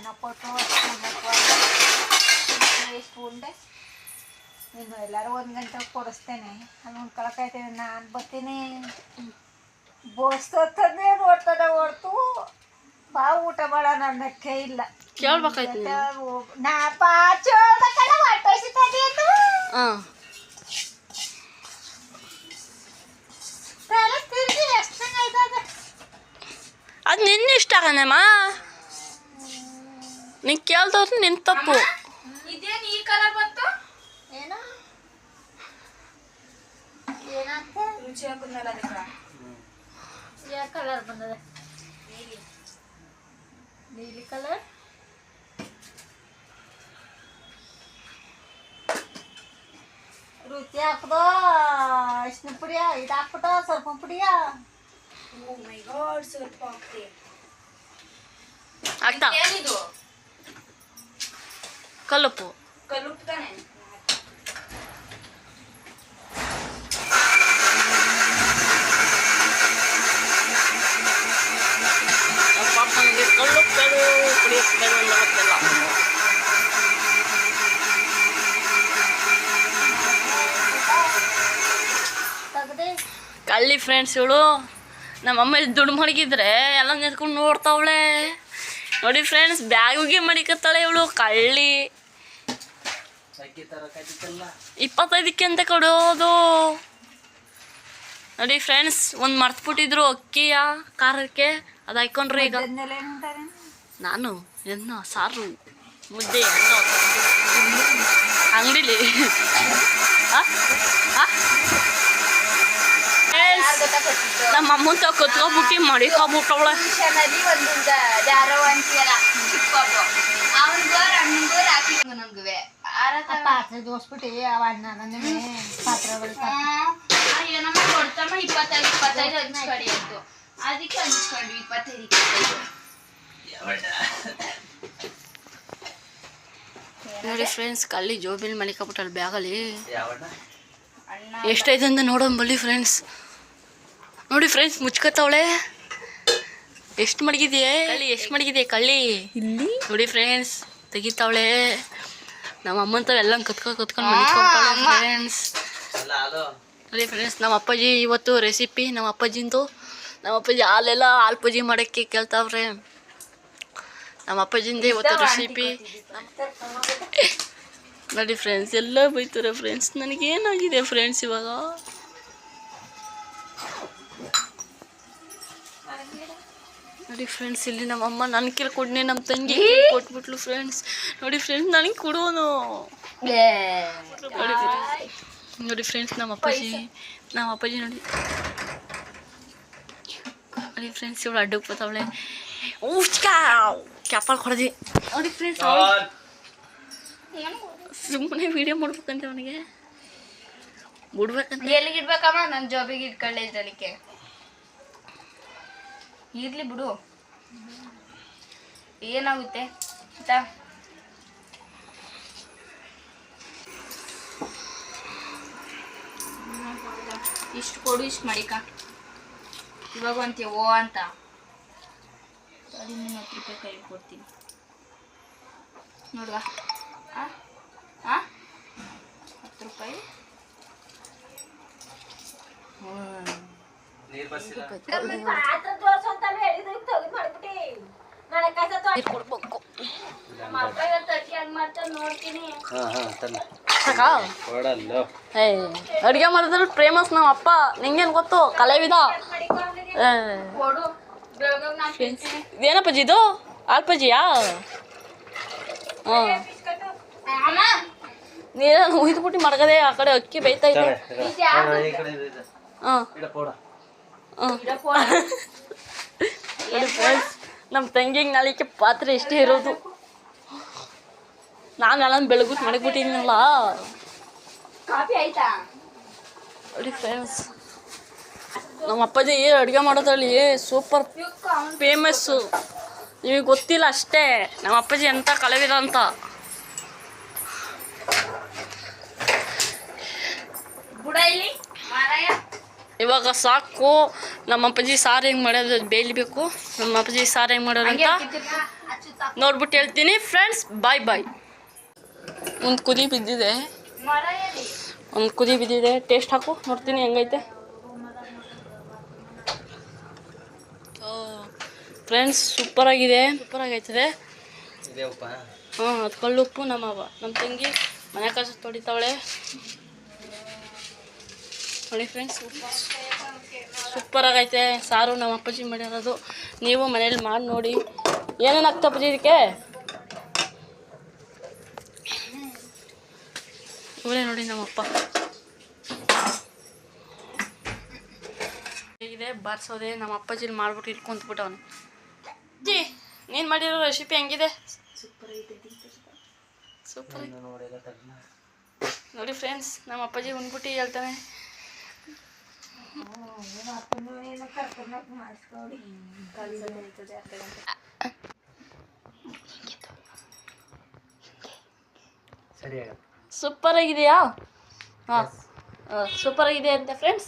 ಏನೋ ಕೊಟ್ಟು ಎಷ್ಟು ಉಂಡೆ ನೀನು ಎಲ್ಲರೂ 1 ಗಂಟೆಗೆ ಕೊಡಿಸ್ತೇನೆ ಅಲ್ಲಿ ಉಣ್ಕೊಳಕೈತೇನೆ ನಾನು ಬರ್ತೀನಿ ಬೋಸ್ತೇ ನೋಡ್ತಾನೆ ಹೊರ್ತು ಬಾ ಊಟ ಮಾಡೋಣ ಅನ್ನಕ್ಕೆ ಇಲ್ಲ ಕೇಳ್ಬೇಕಾಯ್ತು ನಾ ಪಾಚೋಳ್ಬೇಕಲ್ಲ ಹೊಟ್ಟೋಯ್ಸುತ್ತದೆ ಅದು ತಲೆ ತಿರುಗಿ ಎಷ್ಟು ಆಯ್ತದ ಅದು ನಿನ್ನ ಇಷ್ಟ ಆಗನಮ್ಮ ನೀನು ಕೇಳ್ದವ್ರು ನಿನ್ನ ತಪ್ಪು ಇದೇನು ಈ ಕಲರ್ ಬಂತು ಏನು ಏನಂತ ರುಚಿ ಹಾಕಿದ್ನಲ್ಲ ಅದಕ್ಕೆ ಯಾವ ಕಲರ್ ಬಂದದೆ ನೀಲಿ ಕಲರ್ ರುಚಿ ಹಾಕ್ದೋ ಅರಿಶಿನ ಪುಡಿಯ ಇದು ಹಾಕ್ಬಿಟ್ಟು ಸ್ವಲ್ಪ ಪುಡಿಯ ಓ ಮೈ ಗಾಡ್ ಸ್ವಲ್ಪ ಹಾಕ್ತಿ ಆಗ್ತಾ ಏನಿದು ಕಲ್ಲುಪ್ಪು ಕಲ್ಲುಪ್ಪು ತಾನೆ ಪಾಪನಿಗೆ ಕಲ್ಲುಪ್ಪು ಕುಡಿಯುತ್ತೆ ಗೊತ್ತಿಲ್ಲ ತೆಗ್ದೆ ಕಳ್ಳಿ ಫ್ರೆಂಡ್ಸ್ ಇವಳು ನಮ್ಮಮ್ಮ ದುಡ್ಡು ಮಡಗಿದ್ರೆ ಎಲ್ಲ ನಿಂತ್ಕೊಂಡು ನೋಡ್ತಾವಳೆ ನೋಡಿ ಫ್ರೆಂಡ್ಸ್ ಬ್ಯಾಗಿಗೆ ಮಡಿಕತ್ತಾಳೆ ಇವಳು ಕಳ್ಳಿ 25ಕ್ಕೆ ಅಂತ ಕೊಡೋದು ನೋಡಿ ಫ್ರೆಂಡ್ಸ್ ಒಂದು ಮರ್ತ್ಬಿಟ್ಟಿದ್ರು ಅಕ್ಕಿಯ ಖಾರಕ್ಕೆ ಅದು ಹಾಕೊಂಡ್ರು ಈಗ ನಾನು ಎನ್ನ ಸಾರು ಮುದ್ದೆ ಅನ್ನ ಅಂಗಡಿಲಿ ನಮ್ಮ ಅಮ್ಮನ ತಾವ ಕತ್ಕೊಬಿಟ್ಟು ಮಡಿಕೊಬಿಟ್ಟವಳೆ ನದಿ ಒಂದು ಜಾರವ ಅಂತೀಯಲ್ಲ ಚಿಕ್ಕಪ್ಪ ಅವನಿಗೋರ್ ಅಣ್ಣಗೋರ್ ಹಾಕಿ ನಮ್ಗುವೆ ಪಾತ್ರೆ ದೋಸ್ಬಿಟ್ಟು ಅವ ಅಣ್ಣ ಪಾತ್ರೆಗಳು ಏನಮ್ಮ ಕೊಡ್ತಮ್ಮ 25 ಹಂಚ್ಕಡಿ ಅಂತು ಅದಕ್ಕೆ ಹಂಚ್ಕೊಂಡ್ವಿ 25 ನೋಡಿ ಫ್ರೆಂಡ್ಸ್ ಕಳ್ಳಿ ಜೋಬಿಲ್ ಮಲಿಕೊಬಿಟ್ಟಲ್ಲಿ ಬ್ಯಾಗಲ್ಲಿ ಎಷ್ಟೈತೆ ಅಂತ ನೋಡೋಣ ಬಲ್ಲಿ ಫ್ರೆಂಡ್ಸ್ ನೋಡಿ ಫ್ರೆಂಡ್ಸ್ ಮುಚ್ಕತ್ತವಳೆ ಎಷ್ಟು ಮಡಗಿದೆಯೇ ಕಳ್ಳಿ ಎಷ್ಟು ಮಡಗಿದೆಯೇ ಕಳ್ಳಿ ಇಲ್ಲಿ ನೋಡಿ ಫ್ರೆಂಡ್ಸ್ ತೆಗಿತಾವಳೆ ನಮ್ಮ ಅಮ್ಮಂತವೆಲ್ಲ ಕತ್ಕೊಂಡು ಮಲಿಕೊಂತಾಳೆ ಫ್ರೆಂಡ್ಸ್ ನೋಡಿ ಫ್ರೆಂಡ್ಸ್ ನಮ್ಮ ಅಪ್ಪಾಜಿ ಇವತ್ತು ರೆಸಿಪಿ ನಮ್ಮ ಅಪ್ಪಾಜಿಂದು ನಮ್ಮ ಅಪ್ಪಾಜಿ ಹಾಲು ಪೂಜೆ ಮಾಡೋಕ್ಕೆ ಕೇಳ್ತಾವ್ರೆ ನಮ್ಮ ಅಪ್ಪಾಜಿಂದ ಇವತ್ತು ರೆಸಿಪಿ ನೋಡಿ ಫ್ರೆಂಡ್ಸ್ ಎಲ್ಲ ಬೈತಾರೆ ಫ್ರೆಂಡ್ಸ್ ನನಗೇನಾಗಿದೆ ಫ್ರೆಂಡ್ಸ್ ಇವಾಗ ನೋಡಿ ಫ್ರೆಂಡ್ಸ್ ಇಲ್ಲಿ ನಮ್ಮಮ್ಮ ನನ್ನ ಕೇಳಿ ಕೊಡ್ನೆ ನಮ್ಮ ತಂಗಿ ಕೊಟ್ಬಿಟ್ಲು ಫ್ರೆಂಡ್ಸ್ ನೋಡಿ ಫ್ರೆಂಡ್ಸ್ ನನಗೆ ಕೊಡೋನು ನೋಡಿ ಫ್ರೆಂಡ್ಸ್ ನಮ್ಮ ಅಪ್ಪಾಜಿ ನೋಡಿ ನೋಡಿ ಫ್ರೆಂಡ್ಸ್ ಇವಳು ಅಡ್ಡಕ್ಕೆ ಬರ್ತಾವಳೆ ಕ್ಯಾಪಲ್ ಹೊಡೆದಿ ನೋಡಿ ಫ್ರೆಂಡ್ಸ್ ಸುಮ್ಮನೆ ವಿಡಿಯೋ ಮಾಡ್ಬೇಕಂತ ಅವನಿಗೆ ಬಿಡ್ಬೇಕಂತ ಎಲ್ಲಿಗೆ ಇಡ್ಬೇಕಮ್ಮ ನನ್ನ ಜಾಬಿಗೆ ಇಟ್ಕೊಳ್ಳೆ ಇದಕ್ಕೆ ಇರ್ಲಿ ಬಿಡು ಏನಾಗುತ್ತೆ ಆಯ್ತಾ ಇಷ್ಟು ಕೊಡು ಇಷ್ಟು ಮಾಡಿಕ ಇವಾಗ ಅಂತೀಯ ಓ ಅಂತ 30 ರೂಪಾಯಿ ಕೈ ಕೊಡ್ತೀನಿ ನೋಡುವ 10 ರೂಪಾಯಿ ಅಡುಗೆ ಮಾಡಿದ್ರೆ ಫೇಮಸ್ ನಮ್ಮ ಅಪ್ಪ ನಿಂಗೇನು ಗೊತ್ತು ಕಲೆವಿದ ಇದೇನಪ್ಪಾಜಿ ಇದು ಆಲ್ಪಜಿಯಾ ಹಾಂ ನೀರನ್ನು ಉಯ್ದುಬಿಟ್ಟು ಮಡಗದೆ ಆ ಕಡೆ ಅಕ್ಕಿ ಬೇಯ್ತಾ ಇದೆ ಹಾಂ ನಮ್ಮ ತಂಗಿಗೆ ನಾಳಿಕೆ ಪಾತ್ರೆ ಇಷ್ಟೇ ಇರೋದು ನಾನು ಎಲ್ಲ ಬೆಳಗುಟ್ಟು ಮಡಗ್ಬಿಟ್ಟಿದ್ದೀನಲ್ಲ ಕಾಫಿ ಆಯ್ತಾ ನೋಡಿ ಫ್ರೆಂಡ್ಸ್ ನಮ್ಮ ಅಪ್ಪಾಜಿ ಅಡುಗೆ ಮಾಡೋದ್ರಲ್ಲಿ ಸೂಪರ್ ಫೇಮಸ್ಸು ನಿಮಗೆ ಗೊತ್ತಿಲ್ಲ ಅಷ್ಟೇ ನಮ್ಮ ಅಪ್ಪಾಜಿ ಎಂಥ ಕಲಾವಿದ ಅಂತ ಇವಾಗ ಸಾಕು ನಮ್ಮ ಅಪ್ಪಾಜಿ ಸಾರು ಹೆಂಗೆ ಮಾಡೋದು ಬೇಯಬೇಕು ನಮ್ಮ ಅಪ್ಪಾಜಿ ಸಾರು ಹೆಂಗೆ ಮಾಡೋದಂತ ನೋಡ್ಬಿಟ್ಟು ಹೇಳ್ತೀನಿ ಫ್ರೆಂಡ್ಸ್. ಬಾಯ್ ಬಾಯ್. ಒಂದು ಕುದಿ ಬಿದ್ದಿದೆ, ಟೇಸ್ಟ್ ಹಾಕು ನೋಡ್ತೀನಿ ಹೆಂಗೈತೆ. ಫ್ರೆಂಡ್ಸ್ ಸೂಪರಾಗೈತದೆ. ಹಾಂ, ಅದು ಕಳ್ಳುಪ್ಪು. ನಮ್ಮ ತಂಗಿ ಮನೆ ಕಸ ತೊಳಿತಾವಳೆ ನೋಡಿ ಫ್ರೆಂಡ್ಸ್. ಸೂಪರಾಗೈತೆ ಸಾರು. ನಮ್ಮ ಅಪ್ಪಾಜಿ ಮಾಡಿರೋದು. ನೀವು ಮನೇಲಿ ಮಾಡಿ ನೋಡಿ. ಏನೇನು ಆಗ್ತಾ ಅಪ್ಪಾಜಿ ಇದಕ್ಕೆ? ಇವರೇ ನೋಡಿ ನಮ್ಮಪ್ಪ. ಹೇಗಿದೆ ಬಾರಿಸೋದೆ. ನಮ್ಮ ಅಪ್ಪಾಜಿಲಿ ಮಾಡ್ಬಿಟ್ಟು ಇಲ್ಲಿ ಕುಂತ್ಬಿಟ್ಟವನು. ಅಜ್ಜಿ, ನೀನು ಮಾಡಿರೋ ರೆಸಿಪಿ ಹೆಂಗಿದೆ? ಸೂಪರ್ ನೋಡಿ ಫ್ರೆಂಡ್ಸ್. ನಮ್ಮ ಅಪ್ಪಾಜಿ ಉಂಡ್ಬಿಟ್ಟು ಹೇಳ್ತಾನೆ. ಸೂಪರ್ ಆಗಿದೆಯಾ? ಹಾಂ, ಸೂಪರ್ ಆಗಿದೆ ಅಂತ ಫ್ರೆಂಡ್ಸ್.